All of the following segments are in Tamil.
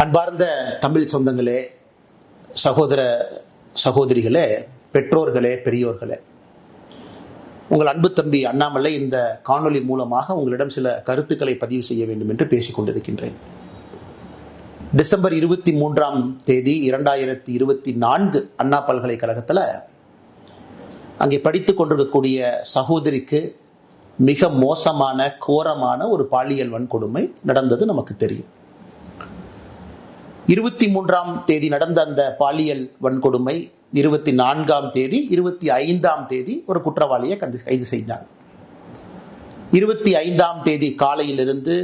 அன்பார்ந்த தமிழ் சொந்தங்களே, சகோதர சகோதரிகளே, பெற்றோர்களே, பெரியோர்களே, உங்கள் அன்பு தம்பி அண்ணாமலை இந்த காணொலி மூலமாக உங்களிடம் சில கருத்துக்களை பதிவு செய்ய வேண்டும் என்று பேசிக் கொண்டிருக்கின்றேன். டிசம்பர் 23ஆம் தேதி 2024 அண்ணா பல்கலைக்கழகத்தில் அங்கே படித்துக் கொண்டிருக்கக்கூடிய சகோதரிக்கு மிக மோசமான கோரமான ஒரு பாலியல் வன்கொடுமை நடந்தது நமக்கு தெரியும். 23ஆம் தேதி நடந்த அந்த பாலியல் வன்கொடுமை 24ஆம் தேதி 25ஆம் தேதி ஒரு குற்றவாளியை கைது செய்தாங்க. 25ஆம் தேதி காலையிலிருந்து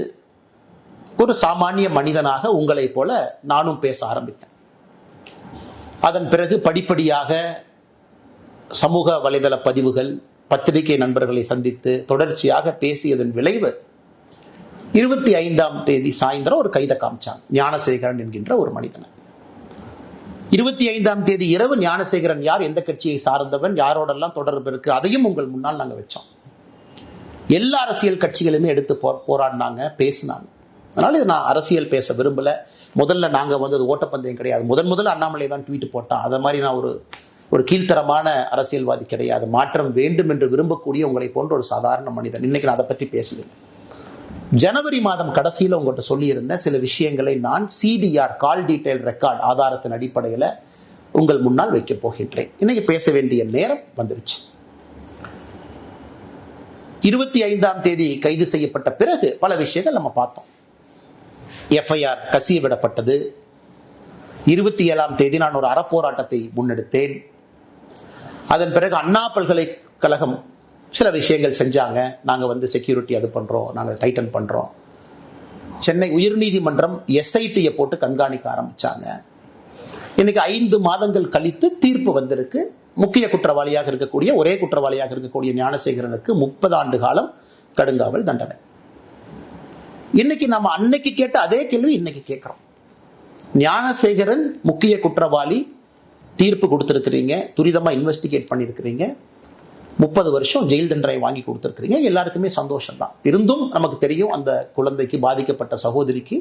ஒரு சாமானிய மனிதனாக உங்களைப் போல நானும் பேச ஆரம்பித்தேன். அதன் பிறகு படிப்படியாக சமூக வலைதள பதிவுகள், பத்திரிகை நண்பர்களை சந்தித்து தொடர்ச்சியாக பேசியதன் விளைவு 25ஆம் தேதி சாயந்தரம் ஒரு கைதை காமிச்சாங்க, ஞானசேகரன் என்கின்ற ஒரு மனிதனை. 25ஆம் தேதி இரவு ஞானசேகரன் யார், எந்த கட்சியை சார்ந்தவன், யாரோடெல்லாம் தொடர்பு இருக்கு, அதையும் உங்கள் முன்னால் நாங்கள் வச்சோம். எல்லா அரசியல் கட்சிகளுமே எடுத்து போராடினாங்க, பேசினாங்க. அதனால இது நான் அரசியல் பேச விரும்பல. முதல்ல நாங்கள் அது ஓட்டப்பந்தயம் கிடையாது. முதல்ல அண்ணாமலை தான் ட்வீட் போட்டான். அதை மாதிரி நான் ஒரு கீழ்த்தரமான அரசியல்வாதி கிடையாது. மாற்றம் வேண்டும் என்று விரும்பக்கூடிய உங்களை போன்ற ஒரு சாதாரண மனிதன். இன்னைக்கு நான் அதை பற்றி பேசுகிறேன். ஜனவரி மாதம் கடைசியில் உங்கள்கிட்ட சொல்லியிருந்த சில விஷயங்களை நான் CDR, கால் டீடைல் ரெக்கார்ட் ஆதாரத்தின் அடிப்படையில் உங்கள் முன்னால் வைக்கப் போகின்றேன். இன்னைக்கு பேச வேண்டிய நேரம் வந்துருச்சு. 25ஆம் தேதி கைது செய்யப்பட்ட பிறகு பல விஷயங்கள் நம்ம பார்த்தோம். FIR கசிய விடப்பட்டது. 27ஆம் தேதி நான் ஒரு அறப்போராட்டத்தை முன்னெடுத்தேன். அதன் பிறகு அண்ணா பல்கலைக்கழகம் சில விஷயங்கள் செஞ்சாங்க. நாங்கள் செக்யூரிட்டி அது பண்ணுறோம், நாங்கள் டைட்டன் பண்ணுறோம். சென்னை உயர்நீதிமன்றம் SIT-யை போட்டு கண்காணிக்க ஆரம்பித்தாங்க. இன்னைக்கு 5 மாதங்கள் கழித்து தீர்ப்பு வந்திருக்கு. முக்கிய குற்றவாளியாக இருக்கக்கூடிய, ஒரே குற்றவாளியாக இருக்கக்கூடிய ஞானசேகரனுக்கு 30 ஆண்டு காலம் கடுங்காவல் தண்டனை. இன்னைக்கு நம்ம அன்னைக்கு கேட்ட அதே கேள்வி இன்னைக்கு கேட்கிறோம். ஞானசேகரன் முக்கிய குற்றவாளி, தீர்ப்பு கொடுத்துருக்கிறீங்க, துரிதமாக இன்வெஸ்டிகேட் பண்ணியிருக்கிறீங்க, 30 வருஷம் ஜெயில் தண்டனை வாங்கி கொடுத்துருக்கிறீங்க. எல்லாருக்குமே சந்தோஷம் தான். இருந்தும் நமக்கு தெரியும், அந்த குழந்தைக்கு, பாதிக்கப்பட்ட சகோதரிக்கு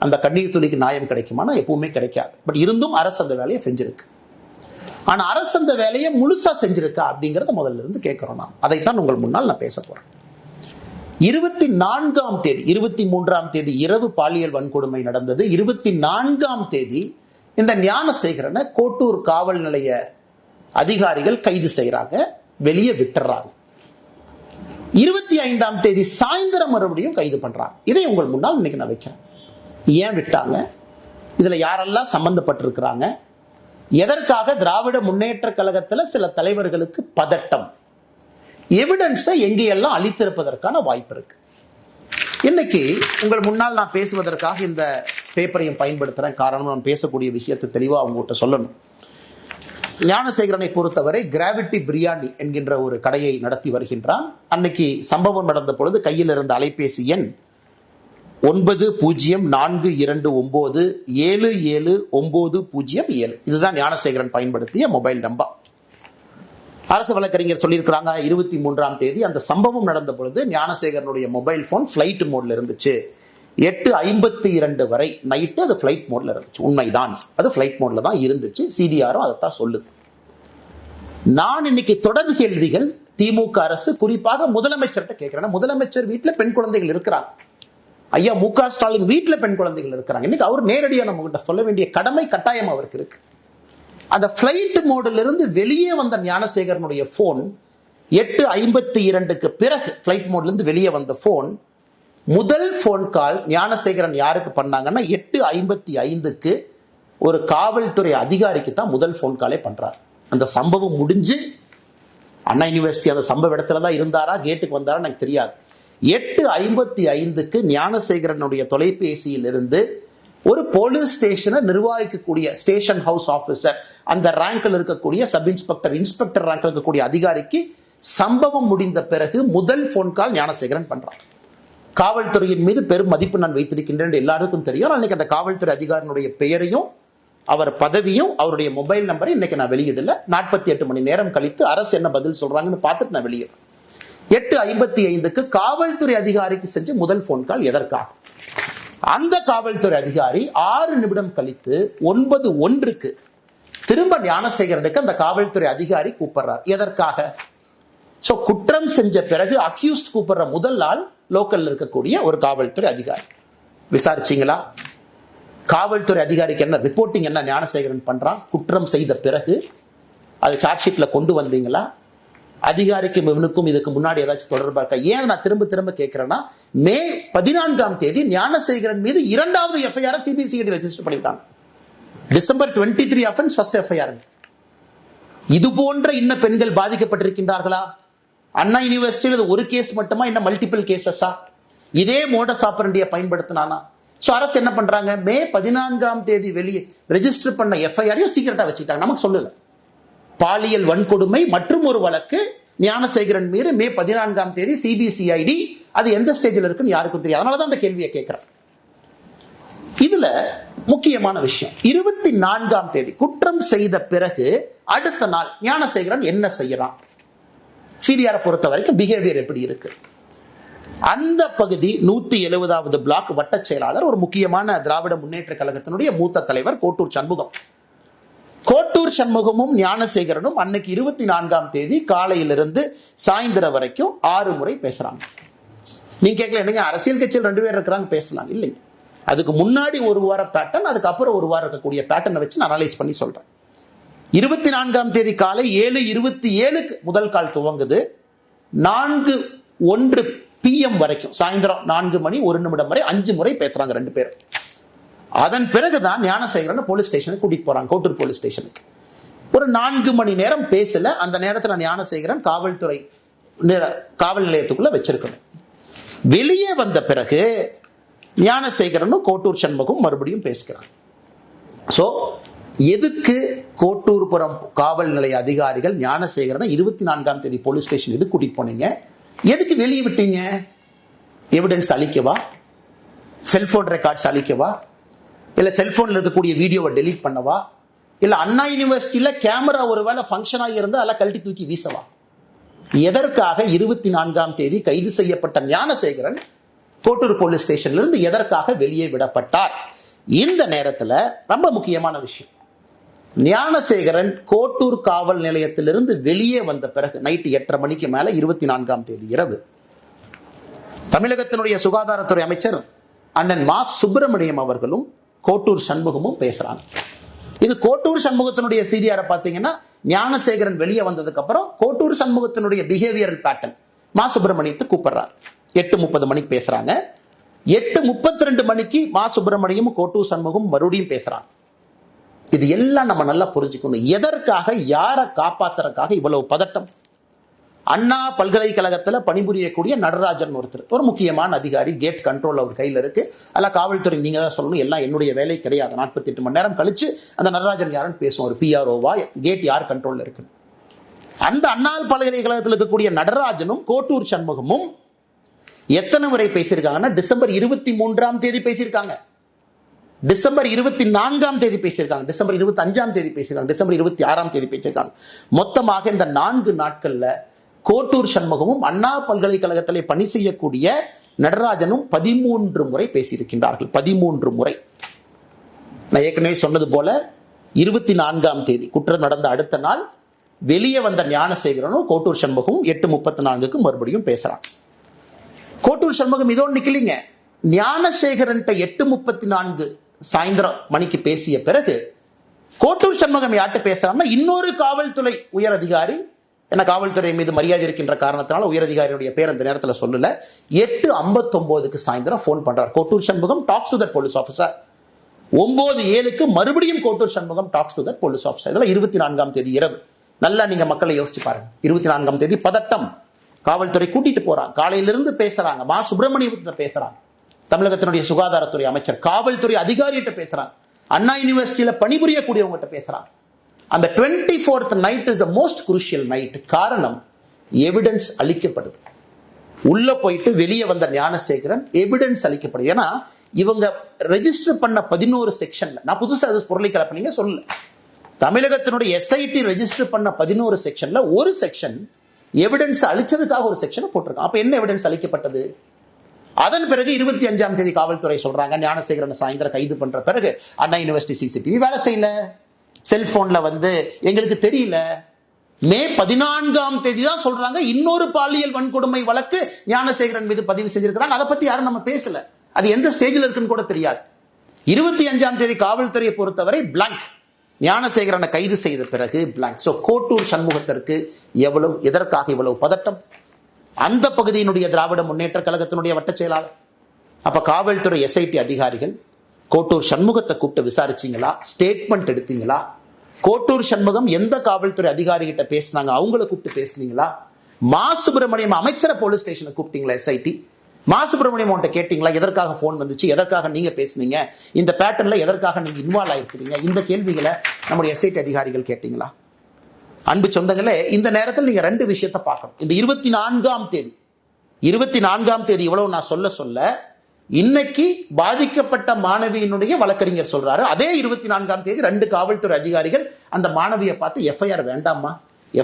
அந்த கண்ணீர் துளிக்கு நியாயம் கிடைக்குமானா எப்பவுமே கிடைக்காது. பட் இருந்தும் அரசு அந்த வேலையை செஞ்சிருக்கு. ஆனால் அரசு அந்த வேலையை முழுசா செஞ்சிருக்கா அப்படிங்கிறத முதல்ல இருந்து கேட்கிறோம். நான் அதைத்தான் உங்கள் முன்னால் நான் பேச போறேன். 24ஆம் தேதி 23ஆம் தேதி இரவு பாலியல் வன்கொடுமை நடந்தது. 24ஆம் தேதி இந்த ஞானசேகரனை கோட்டூர் காவல் நிலைய அதிகாரிகள் கைது செய்யறாங்க, வெளியே விட்டுறாங்க. 25ஆம் தேதி சாயந்தரம் மறுபடியும் கைது பண்றாங்க. இதை உங்கள் முன்னால் இன்னைக்கு நான் வைக்கிறேன். ஏன் விட்டாங்க, இதுல யாரெல்லாம் சம்பந்தப்பட்டிருக்கிறாங்க, எதற்காக திராவிட முன்னேற்ற கழகத்தில் சில தலைவர்களுக்கு பதட்டம், எவிடன்ஸை எங்கேயெல்லாம் அளித்திருப்பதற்கான வாய்ப்பு இருக்கு. இன்னைக்கு உங்கள் முன்னால் நான் பேசுவதற்காக இந்த பேப்பரையும் பயன்படுத்துறேன். காரணம், நான் பேசக்கூடிய விஷயத்தை தெளிவா அவங்ககிட்ட சொல்லணும். ஞானசேகரனை பொறுத்தவரை கிராவிட்டி பிரியாணி என்கின்ற ஒரு கடையை நடத்தி வருகின்றான். அன்னைக்கு சம்பவம் நடந்த பொழுது கையில் இருந்த அலைபேசி எண் 9042977907. இதுதான் ஞானசேகரன் பயன்படுத்திய மொபைல் நம்பர். அரசு வழக்கறிஞர் சொல்லியிருக்கிறாங்க, 23ஆம் தேதி அந்த சம்பவம் நடந்த பொழுது ஞானசேகரனுடைய மொபைல் போன் ஃபிளைட் மோட்ல இருந்துச்சு. 8:52 வரை நைட்டு அது ஃபிளைட் மோட்ல இருந்துச்சு. உண்மைதான், அது ஃபிளைட் மோட்ல தான் இருந்துச்சு. CDR-ம் அதைத்தான் சொல்லுது. நான் இன்னைக்கு தொடர் கேள்விகள் திமுக அரசு, குறிப்பாக முதலமைச்சர்கிட்ட கேட்கிறேன். முதலமைச்சர் வீட்டில் பெண் குழந்தைகள் இருக்கிறாங்க. ஐயா மு க ஸ்டாலின் வீட்டில் பெண் குழந்தைகள் இருக்கிறாங்க. இன்னைக்கு அவர் நேரடியாக நம்ம கிட்ட சொல்ல வேண்டிய கடமை கட்டாயம் அவருக்கு இருக்கு. அந்த பிளைட் மோடில் இருந்து வெளியே வந்த ஞானசேகரனுடைய போன் 8:52க்கு பிறகு பிளைட் மோட்ல இருந்து வெளியே வந்த போன், முதல் போன் கால் ஞானசேகரன் யாருக்கு பண்ணாங்கன்னா 8:55க்கு ஒரு காவல்துறை அதிகாரிக்கு தான் முதல் போன் காலே பண்றாரு. அந்த சம்பவம் முடிஞ்சு அண்ணா யூனிவர்சிட்டி அந்த சம்பவ இடத்துல தான் இருந்தாரா, கேட்டுக்கு வந்தாரா எனக்கு தெரியாது. 8:55க்கு ஞானசேகரனுடைய தொலைபேசியில் இருந்து ஒரு போலீஸ் ஸ்டேஷனை நிர்வகிக்கக்கூடிய ஸ்டேஷன் ஹவுஸ் ஆபீசர், அந்த ரேங்க்ல இருக்கக்கூடிய சப் இன்ஸ்பெக்டர், இன்ஸ்பெக்டர் ரேங்க்ல இருக்கக்கூடிய அதிகாரிக்கு சம்பவம் முடிந்த பிறகு முதல் போன் கால் ஞானசேகரன் பண்றார். காவல்துறையின் மீது பெரும் மதிப்பு நான் வைத்திருக்கின்றேன் எல்லாருக்கும் தெரியும். அன்னைக்கு அந்த காவல்துறை அதிகாரினுடைய பெயரையும் அவர் பதவியும் அவருடைய மொபைல் நம்பரை இன்னைக்கு நான் வெளியிடல. 48 மணி நேரம் கழித்து அரசு என்ன பதில் சொல்றாங்கன்னு பார்த்துட்டு நான் வெளியிடுறேன். 8:55க்கு காவல்துறை அதிகாரிக்கு செஞ்ச முதல் போன் கால் எதற்காக? அந்த காவல்துறை அதிகாரி 6 நிமிடம் கழித்து 9:01 திரும்ப ஞானசேகரனுக்கு அந்த காவல்துறை அதிகாரி கூப்பிடுறார். எதற்காக? சோ குற்றம் செஞ்ச பிறகு அக்யூஸ்ட் கூப்பிடுற முதல் ஆள் லோக்கல்ல இருக்கக்கூடிய ஒரு காவல்துறை அதிகாரி. விசாரிச்சீங்களா? காவல்துறை அதிகாரிக்கு என்ன ரிப்போர்ட்டிங் என்ன ஞானசேகரன் பண்றான்? குற்றம் செய்த பிறகு அது சார்ஜ் ஷீட்ல கொண்டு வந்தீங்களா? அதிகாரிக்கும் இவனுக்கும் இதுக்கு முன்னாடி ஏதாச்சும் தொடர்பா இருக்கா? ஏன் நான் திரும்ப திரும்ப கேட்கிறேன்னா, மே 14 ஞானசேகரன் மீது 2வது எஃப்ஐஆர் சிபிசிஐடி ரெஜிஸ்டர் பண்ணிருக்காங்க. December 23 offence first FIR. இது போன்ற இன்ன பெண்கள் பாதிக்கப்பட்டிருக்கின்றார்களா? அண்ணா யூனிவர்சிட்டியில் ஒரு கேஸ் மட்டுமா, இன்னும் மல்டிபிள் கேசஸா? இதே மோடஸ் ஆபரண்டியை பயன்படுத்தினானா? சோ அரசு என்ன பண்றாங்க? மே 14 வெளியே ரெஜிஸ்டர் பண்ண எஃப்ஐஆரையும் சீக்கிரட்டா வச்சுட்டாங்க. நமக்கு சொல்லல. பாலியல் வன்கொடுமை மற்றும் ஒரு வழக்கு ஞானசேகரன் மீது மே 14 சிபிசிஐடி, அது எந்த ஸ்டேஜில் இருக்குன்னு யாருக்கும் தெரியும். அதனாலதான் அந்த கேள்வியை கேட்கிறேன். இதுல முக்கியமான விஷயம், 24 குற்றம் செய்த பிறகு அடுத்த நாள் ஞானசேகரன் என்ன செய்யறான்? சிடிஆர் பொறுத்த வரைக்கும் பிஹேவியர் எப்படி இருக்கு? அந்த பகுதி 170வது பிளாக் வட்ட செயலாளர், ஒரு முக்கியமான திராவிட முன்னேற்ற கழகத்தினுடைய மூத்த தலைவர் கோட்டூர் சண்முகம். கோட்டூர் சண்முகமும் ஞானசேகரனும் அன்னைக்கு 24 காலையிலிருந்து சாயந்தரம் வரைக்கும் 6 முறை பேசுறாங்க. நீங்க கேட்கல, என்னங்க அரசியல் கட்சியில் 2 பேர் இருக்கிறாங்க பேசலாம்? இல்லைங்க, அதுக்கு முன்னாடி ஒரு வார பேட்டர்ன், அதுக்கப்புறம் ஒரு வாரம் இருக்கக்கூடிய பேட்டர்னை வச்சு நான் அனலைஸ் பண்ணி சொல்றேன். 24 காலை 7:27 முதல் கால் துவங்குது. 4:01 PM வரைக்கும், சாயந்தரம் 4 மணி 1 நிமிடம் வரை 5 முறை பேசுறாங்க 2 பேரும். அதன் பிறகுதான் ஞானசேகரன் போலீஸ் ஸ்டேஷனுக்கு கூட்டிட்டு போறாங்க, கோட்டூர் போலீஸ் ஸ்டேஷனுக்கு. ஒரு 4 மணி நேரம் பேசல. அந்த நேரத்தில் ஞானசேகரன் காவல் நிலையத்துக்குள்ள வச்சிருக்கணும். வெளியே வந்த பிறகு ஞானசேகரனும் கோட்டூர் சண்முகம் மறுபடியும் பேசுகிறான். சோ எதுக்கு கோட்டூர்புரம் காவல் நிலைய அதிகாரிகள் ஞானசேகரனை 24 போலீஸ் ஸ்டேஷன் எதுக்கு கூட்டிட்டு போனீங்க? எதுக்கு வெளியே விட்டீங்க? எவிடன்ஸ் அளிக்கவா? செல்போன் ரெக்கார்ட்ஸ் அளிக்கவா? இல்ல செல்போன்ல இருக்கக்கூடிய வீடியோவை டெலீட் பண்ணவா? இல்ல அண்ணா யூனிவர்சிட்டியில கேமரா ஒருவேளை ஃபங்க்ஷன் ஆகி இருந்தா அதெல்லாம் கழட்டி தூக்கி வீசவா? எதற்காக 24 கைது செய்யப்பட்ட ஞானசேகரன் கோட்டூர் போலீஸ் ஸ்டேஷன்ல இருந்து எதற்காக வெளியே விடப்பட்டார்? இந்த நேரத்தில் ரொம்ப முக்கியமான விஷயம், ஞானசேகரன் கோட்டூர் காவல் நிலையத்திலிருந்து வெளியே வந்த பிறகு நைட்டு 8:30 மணிக்கு மேல 24 இரவு தமிழகத்தினுடைய சுகாதாரத்துறை அமைச்சர் அண்ணன் மா சுப்பிரமணியம் அவர்களும் கோட்டூர் சண்முகமும் பேசுறாங்க. இது கோட்டூர் சண்முகத்தினுடைய சிடிஆரை பார்த்தீங்கன்னா, ஞானசேகரன் வெளியே வந்ததுக்கு அப்புறம் கோட்டூர் சண்முகத்தினுடைய பிஹேவியரல் பேட்டர்ன் மா சுப்பிரமணியத்தை கூப்பிடுறார். 8:30 மணிக்கு பேசுறாங்க. 8:32 மணிக்கு மா சுப்பிரமணியம் கோட்டூர் சண்முகம் மறுபடியும் பேசுறாங்க. இது எல்லாம் நம்ம நல்லா புரிஞ்சுக்கணும். எதற்காக, யாரை காப்பாத்துறதுக்காக இவ்வளவு பதட்டம்? அண்ணா பல்கலைக்கழகத்துல பணிபுரியக்கூடிய நடராஜன் ஒருத்தர், ஒரு முக்கியமான அதிகாரி, கேட் கண்ட்ரோல் அவர் கையில் இருக்கு. அதெல்லாம் காவல்துறை நீங்க தான் சொல்லணும், எல்லாம் என்னுடைய வேலை கிடையாது. 48 மணி நேரம் கழிச்சு அந்த நடராஜன் யாருன்னு பேசுவோம். ஒரு PROவா, கேட் யார் கண்ட்ரோல்ல இருக்கு? அந்த அண்ணா பல்கலைக்கழகத்தில் இருக்கக்கூடிய நடராஜனும் கோட்டூர் சண்முகமும் எத்தனை முறை பேசியிருக்காங்கன்னா, டிசம்பர் 23 பேசியிருக்காங்க, டிசம்பர் 24 பேசியிருக்காங்க, டிசம்பர் 25 பேசியிருக்காங்க, டிசம்பர் 26 பேசியிருக்காங்க. மொத்தமாக இந்த 4 நாட்கள்ல கோட்டூர் சண்முகமும் அண்ணா பல்கலைக்கழகத்திலே பணி செய்யக்கூடிய நடராஜனும் 13 முறை பேசியிருக்கின்றார்கள். 13 முறை. நான் ஏற்கனவே சொன்னது போல 24 குற்றம் நடந்த அடுத்த நாள் வெளியே வந்த ஞானசேகரனும் கோட்டூர் சண்முகமும் 8:34 மறுபடியும் பேசுறாங்க. கோட்டூர் சண்முகம் இதோடு நிக்கலிங்க. ஞானசேகரன் 8:34 சாயந்தரம் மணிக்கு பேசிய பிறகு கோட்டூர் சண்முகம் யார்கிட்ட பேசுறாங்கன்னா, இன்னொரு காவல்துறை உயர் அதிகாரி, ஏன்னா காவல்துறை மீது மரியாதை இருக்கின்ற காரணத்தினால உயர் அதிகாரியுடைய பேர் அந்த நேரத்தில் சொல்லல. 8:59 சாயந்தரம் போன் பண்றார் Kottur Shanmugam, tax to that police officer. 9:07 மறுபடியும் Kottur Shanmugam tax to that police officer. இதெல்லாம் 24 இரவு. நல்லா நீங்க மக்களை யோசிச்சு பாருங்க. 24 பதட்டம். காவல்துறை கூட்டிட்டு போறாங்க, காலையிலிருந்து பேசுறாங்க, மா சுப்பிரமணியத்திட்ட பேசுறாங்க, தமிழகத்தினுடைய சுகாதாரத்துறை அமைச்சர், காவல்துறை அதிகாரிகிட்ட பேசுறாங்க, அண்ணா யூனிவர்சிட்டியில பணிபுரியக்கூடியவங்க பேசுறாங்க. அந்த 24th night is the most crucial night. காரணம், எவிடன்ஸ் அளிக்கப்படுது. உள்ள போயிட்டு வெளியே வந்த ஞானசேகரன் எவிடன்ஸ் அளிக்கப்படுது. ஏன்னா இவங்க ரெஜிஸ்டர் பண்ண 11 செக்ஷன்ல, நான் புதுசா பொருளை கலப்பினீங்க சொல்லல, தமிழகத்தினுடைய SIT ரெஜிஸ்டர் பண்ண 11 செக்ஷன்ல ஒரு செக்ஷன் எவிடன்ஸ் அளிச்சதுக்காக ஒரு செக்ஷன் போட்டிருக்கான். அப்ப என்ன எவிடன்ஸ் அளிக்கப்பட்டது? அதன் பிறகு 25ஆம் தேதி காவல்துறை சொல்றாங்க ஞானசேகரன் சாயந்தரம் கைது பண்ற பிறகு அண்ணா யூனிவர்சிட்டி சிசிடிவி வேலை செய்யல, செல்போன்ல எங்களுக்கு தெரியல. மே 14ஆம் தேதி தான் சொல்றாங்க இன்னொரு பாலியல் வன்கொடுமை வழக்கு ஞானசேகரன் மீது பதிவு செஞ்சிருக்கிறாங்க. அதை பத்தி யாரும் நம்ம பேசல, அது எந்த ஸ்டேஜில் இருக்குன்னு கூட தெரியாது. 25ஆம் தேதி காவல்துறையை பொறுத்தவரை பிளாங்க். ஞானசேகரனை கைது செய்த பிறகு பிளாங்க். சோ கோட்டூர் சண்முகத்திற்கு எதற்காக இவ்வளவு பதட்டம்? அந்த பகுதியினுடைய திராவிட முன்னேற்ற கழகத்தினுடைய வட்ட செயலாளர். அப்ப காவல்துறை SIT அதிகாரிகள் கோட்டூர் சண்முகத்தை கூப்பிட்டு விசாரிச்சீங்களா? ஸ்டேட்மெண்ட் எடுத்தீங்களா? கோட்டூர் சண்முகம் எந்த காவல்துறை அதிகாரி கிட்ட பேசினாங்க, அவங்களை கூப்பிட்டு பேசுனீங்களா? மா சுப்பிரமணியம் அமைச்சரை போலீஸ் ஸ்டேஷனுக்கு கூப்பிட்டீங்களா? SIT மா சுப்பிரமணியம் உன்கிட்ட கேட்டீங்களா? எதற்காக போன் வந்துச்சு, எதற்காக நீங்க பேசுனீங்க, இந்த பேட்டர்ன்ல எதற்காக நீங்க இன்வால்வ் ஆயிருக்கிறீங்க? இந்த கேள்விகளை நம்முடைய SIT அதிகாரிகள் கேட்டீங்களா? அன்பு சொந்தங்களே, இந்த நேரத்தில் நீங்க ரெண்டு விஷயத்தை பார்க்கணும். இந்த 24ஆம் தேதி இவ்வளவு நான் சொல்ல இன்னைக்கு பாதிக்கப்பட்ட மாணவியினுடைய வழக்கறிஞர் சொல்றாரு, அதே 24ஆம் தேதி 2 காவல்துறை அதிகாரிகள் அந்த மாணவியை பார்த்து FIR வேண்டாமா,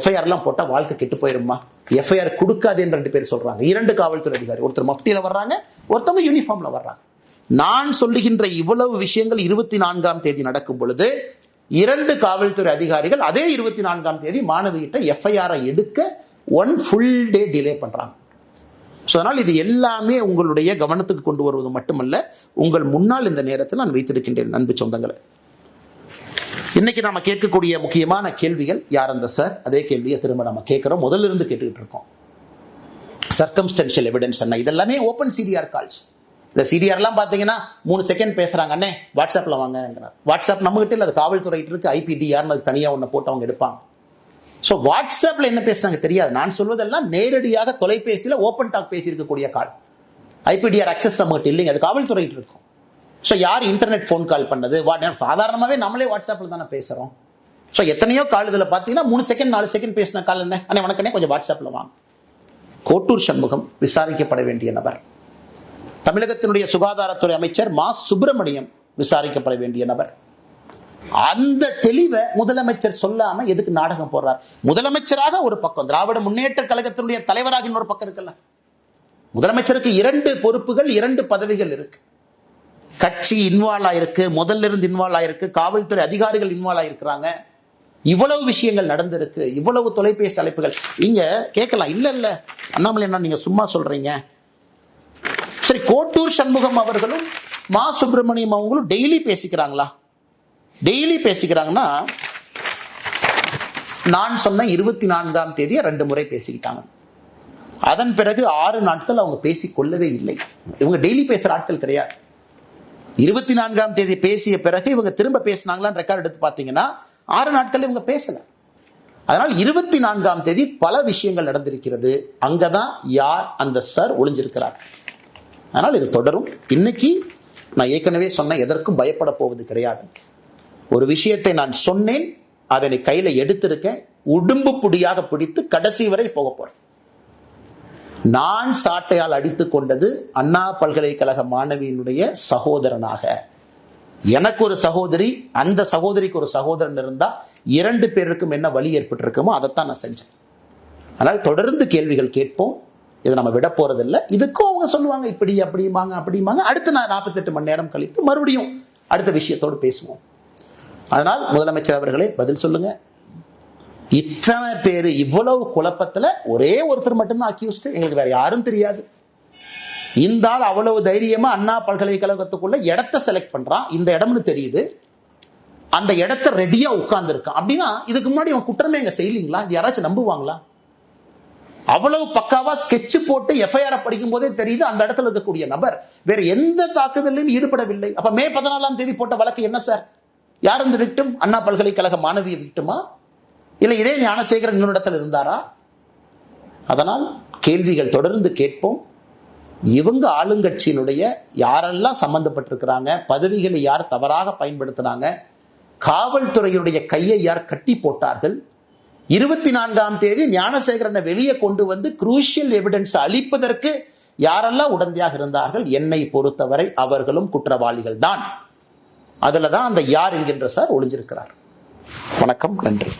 FIR எல்லாம் போட்டா வாழ்க்கை கெட்டு போயிருமா, FIR கொடுக்காதேன்னு 2 பேர் சொல்றாங்க. 2 காவல்துறை அதிகாரி, ஒருத்தர் மஃப்டியில வர்றாங்க, ஒருத்தவங்க யூனிஃபார்ம்ல வர்றாங்க. நான் சொல்லுகின்ற இவ்வளவு விஷயங்கள் 24ஆம் தேதி நடக்கும் பொழுது 2 காவல்துறை அதிகாரிகள் அதே 24ஆம் தேதி மாணவியிட்ட FIR எடுக்க 1 full day டிலே பண்றாங்க. அதனால் இது எல்லாமே உங்களுடைய கவனத்துக்கு கொண்டு வருவது மட்டுமல்ல, உங்கள் முன்னால் இந்த நேரத்தில் நான் வைத்திருக்கின்றேன். அன்பு சொந்தங்களை, இன்னைக்கு நாம கேட்கக்கூடிய முக்கியமான கேள்விகள், யார் அந்த சார்? அதே கேள்வியை திரும்ப நம்ம கேட்கிறோம், முதல்ல இருந்து கேட்டுக்கிட்டு இருக்கோம். சர்க்கம்ஸ்டன்ஷியல் எவிடன்ஸ் என்ன? இதெல்லாமே ஓப்பன் CDR கால்ஸ். இந்த CDRலாம் பார்த்தீங்கன்னா 3 செகண்ட் பேசுறாங்க, அண்ணே வாட்ஸ்அப்ல வாங்கிறார். வாட்ஸ்அப் நம்ம கிட்ட இல்லை, அது காவல்துறை இருக்கு. IPDR தனியாக ஒன்று போட்டு அவங்க எடுப்பாங்க. ஸோ வாட்ஸ்அப்ல என்ன பேசுறாங்க தெரியாது. நான் சொல்வதெல்லாம் நேரடியாக தொலைபேசியில் ஓப்பன் டாக் பேசியிருக்கக்கூடிய கால். IPDR அக்சஸ் நம்மகிட்ட இல்லைங்க, அது காவல்துறை இருக்கும். ஸோ யார் இன்டர்நெட் ஃபோன் கால் பண்ணது? சாதாரணமாகவே நம்மளே வாட்ஸ்அப்ல தானே பேசுறோம். ஸோ எத்தனையோ கால் இதில் பார்த்தீங்கன்னா 3 செகண்ட் 4 செகண்ட் பேசின கால் என்ன, அண்ணே வணக்கண்ணே கொஞ்சம் வாட்ஸ்அப்ல வாங்க. கோட்டூர் சண்முகம் விசாரிக்கப்பட வேண்டிய நபர். தமிழகத்தினுடைய சுகாதாரத்துறை அமைச்சர் மா சுப்பிரமணியம் விசாரிக்கப்பட வேண்டிய நபர். அந்த தெளிவை முதலமைச்சர் சொல்லாம எதுக்கு நாடகம் போடுறார்? முதலமைச்சராக ஒரு பக்கம், திராவிட முன்னேற்ற கழகத்தினுடைய தலைவராக இன்னொரு பக்கம் இருக்குல்ல. முதலமைச்சருக்கு 2 பொறுப்புகள், 2 பதவிகள் இருக்கு. கட்சி இன்வால்வ் ஆயிருக்கு, முதல்ல இருந்து இன்வால்வ் ஆயிருக்கு, காவல்துறை அதிகாரிகள் இன்வால்வ் ஆயிருக்கிறாங்க. இவ்வளவு விஷயங்கள் நடந்திருக்கு, இவ்வளவு தொலைபேசி அழைப்புகள். நீங்க கேட்கலாம், இல்ல அண்ணாமலை என்ன நீங்க சும்மா சொல்றீங்க? சரி, கோட்டூர் சண்முகம் அவர்களும் மா சுப்பிரமணியம் அவங்களும் டெய்லி பேசிக்கிறாங்களா? டெய்லி பேசிக்கிறாங்கன்னா, நான் சொன்ன 24ஆம் தேதி 2 முறை பேசிக்கிட்டாங்க. அதன் பிறகு 6 நாட்கள் அவங்க பேசிக் கொள்ளவே இல்லை. இவங்க டெய்லி பேசுற ஆட்கள் கிடையாது. 24ஆம் தேதி பேசிய பிறகு இவங்க திரும்ப பேசினாங்களான்னு ரெக்கார்ட் எடுத்து பார்த்தீங்கன்னா 6 நாட்கள் இவங்க பேசல. அதனால் 24ஆம் தேதி பல விஷயங்கள் நடந்திருக்கிறது. அங்கதான் யார் அந்த சார் ஒளிஞ்சிருக்கிறார். அதனால் இது தொடரும். இன்னைக்கு நான் ஏற்கனவே சொன்ன எதற்கும் பயப்பட போவது கிடையாது. ஒரு விஷயத்தை நான் சொன்னேன், அதனை கையில எடுத்திருக்கேன், உடும்பு புடியாக பிடித்து கடைசி வரை போக போறேன். நான் சாட்டையால் அடித்துக் கொண்டது அண்ணா பல்கலைக்கழக மாணவியினுடைய சகோதரனாக. எனக்கு ஒரு சகோதரி, அந்த சகோதரிக்கு ஒரு சகோதரன் இருந்தா 2 பேருக்கும் என்ன வலி ஏற்பட்டிருக்குமோ அதைத்தான் நான் செஞ்சேன். அதனால் தொடர்ந்து கேள்விகள் கேட்போம். இதை நம்ம விட போறதில்லை. இதுக்கும் அவங்க சொல்லுவாங்க இப்படி அப்படிமாங்க. அடுத்து நான் 48 மணி நேரம் கழித்து மறுபடியும் அடுத்த விஷயத்தோடு பேசுவோம். அதனால் முதலமைச்சர் அவர்களே பதில் சொல்லுங்க. இத்தனை பேரு இவ்வளவு குழப்பத்துல ஒரே ஒருத்தர் மட்டும்தான் அக்யூஸ்ட், எங்களுக்கு வேற யாரும் தெரியாது. இந்த ஆள் அவ்வளவு தைரியமா அண்ணா பல்கலைக்கழகத்துக்குள்ள இடத்தை செலக்ட் பண்றான், இந்த இடம்னு தெரியுது, அந்த இடத்தை ரெடியா உட்கார்ந்து இருக்கான். அப்படின்னா இதுக்கு முன்னாடி அவன் குற்றமே எங்க செய்யலீங்களா? யாராச்சும் நம்புவாங்களா? அவ்வளவு பக்காவா ஸ்கெட்ச் போட்டு FIR படிக்கும் போதே தெரியுது அந்த இடத்துல இருக்கக்கூடிய நபர் வேற எந்த தாக்குதலையும் ஈடுபடவில்லை. அப்ப மே 14ஆம் தேதி போட்ட வழக்கு என்ன சார்? யார் இந்த விக்டிம்? அண்ணா பல்கலைக்கழக மாணவிய விக்டிமா, இல்ல இதே ஞானசேகரன் இன்னொரு இடத்துல இருந்தாரா? அதனால் கேள்விகள் தொடர்ந்து கேட்போம். இவங்க ஆளுங்கட்சியினுடைய யாரெல்லாம் சம்பந்தப்பட்டிருக்கிறாங்க, பதவிகளை யார் தவறாக பயன்படுத்தினாங்க, காவல்துறையுடைய கையை யார் கட்டி போட்டார்கள், 24ஆம் தேதி ஞானசேகரனை வெளியே கொண்டு வந்து குரூஷியல் எவிடன்ஸ் அளிப்பதற்கு யாரெல்லாம் உடந்தையாக இருந்தார்கள், என்னை பொறுத்தவரை அவர்களும் குற்றவாளிகள் தான். அதுலதான் அந்த யார் என்கின்ற சார் ஒளிஞ்சிருக்கிறார். வணக்கம், நன்றி.